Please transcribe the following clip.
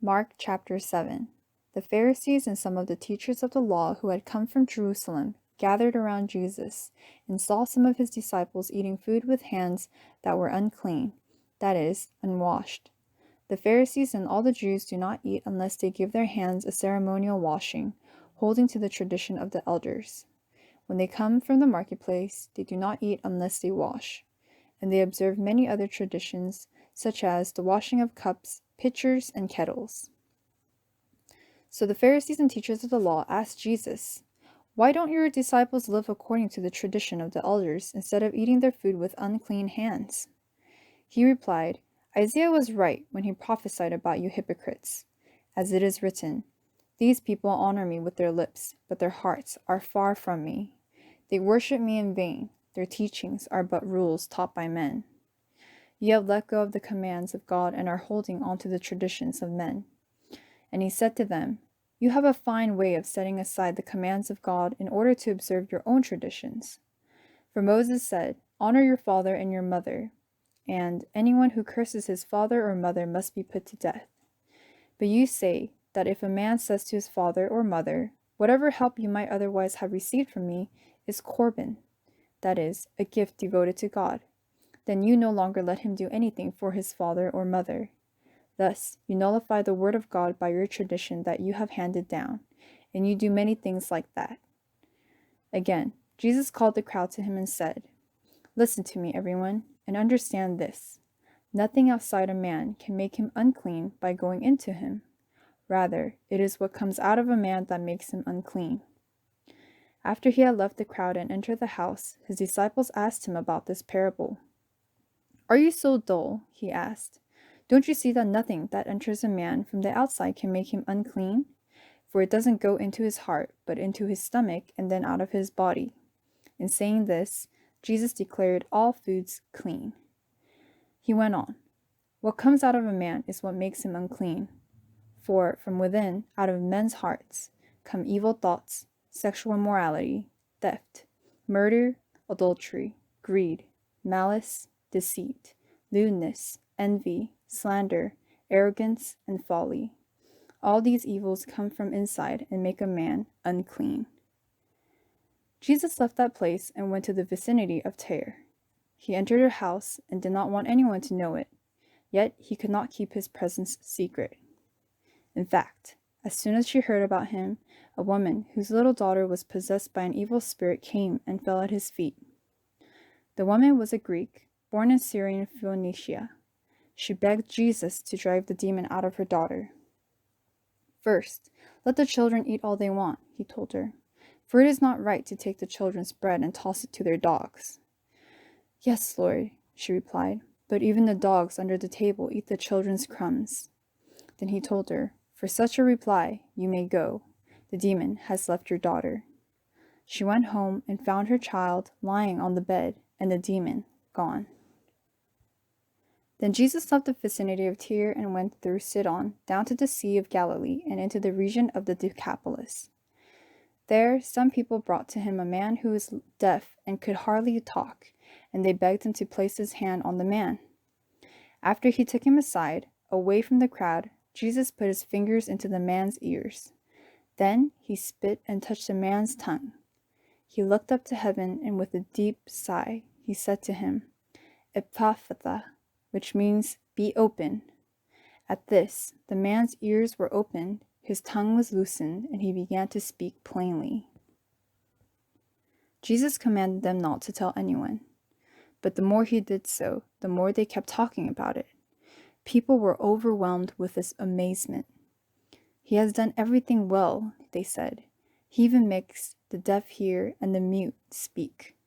Mark chapter 7. The Pharisees and some of the teachers of the law who had come from Jerusalem gathered around Jesus and saw some of his disciples eating food with hands that were unclean, that is, unwashed. The Pharisees and all the Jews do not eat unless they give their hands a ceremonial washing, holding to the tradition of the elders. When they come from the marketplace, they do not eat unless they wash. And they observe many other traditions, such as the washing of cups, pitchers, and kettles. So the Pharisees and teachers of the law asked Jesus, "Why don't your disciples live according to the tradition of the elders instead of eating their food with unclean hands?" He replied, "Isaiah was right when he prophesied about you hypocrites. As it is written, 'These people honor me with their lips, but their hearts are far from me. They worship me in vain. Their teachings are but rules taught by men.' You have let go of the commands of God and are holding on to the traditions of men." And he said to them, "You have a fine way of setting aside the commands of God in order to observe your own traditions. For Moses said, 'Honor your father and your mother,' and 'Anyone who curses his father or mother must be put to death.' But you say that if a man says to his father or mother, 'Whatever help you might otherwise have received from me is korban,' that is, a gift devoted to God, then you no longer let him do anything for his father or mother. Thus, you nullify the word of God by your tradition that you have handed down, and you do many things like that." Again, Jesus called the crowd to him and said, "Listen to me, everyone, and understand this. Nothing outside a man can make him unclean by going into him. Rather, it is what comes out of a man that makes him unclean." After he had left the crowd and entered the house, his disciples asked him about this parable. "Are you so dull?" he asked. "Don't you see that nothing that enters a man from the outside can make him unclean? For it doesn't go into his heart, but into his stomach and then out of his body." In saying this, Jesus declared all foods clean. He went on, "What comes out of a man is what makes him unclean. For from within, out of men's hearts, come evil thoughts, sexual immorality, theft, murder, adultery, greed, malice, deceit, lewdness, envy, slander, arrogance, and folly. All these evils come from inside and make a man unclean." Jesus left that place and went to the vicinity of Tyre. He entered a house and did not want anyone to know it, yet he could not keep his presence secret. In fact, as soon as she heard about him, a woman whose little daughter was possessed by an evil spirit came and fell at his feet. The woman was a Greek, born in Syrian Phoenicia. She begged Jesus to drive the demon out of her daughter. "First, let the children eat all they want," he told her, "for it is not right to take the children's bread and toss it to their dogs." "Yes, Lord," she replied, "but even the dogs under the table eat the children's crumbs." Then he told her, "For such a reply, you may go. The demon has left your daughter." She went home and found her child lying on the bed and the demon gone. Then Jesus left the vicinity of Tyre and went through Sidon down to the Sea of Galilee and into the region of the Decapolis. There, some people brought to him a man who was deaf and could hardly talk, and they begged him to place his hand on the man. After he took him aside, away from the crowd, Jesus put his fingers into the man's ears. Then he spit and touched the man's tongue. He looked up to heaven, and with a deep sigh, he said to him, "Ephphatha," which means, "Be open." At this, the man's ears were opened, his tongue was loosened, and he began to speak plainly. Jesus commanded them not to tell anyone. But the more he did so, the more they kept talking about it. People were overwhelmed with this amazement. "He has done everything well," they said. "He even makes the deaf hear and the mute speak."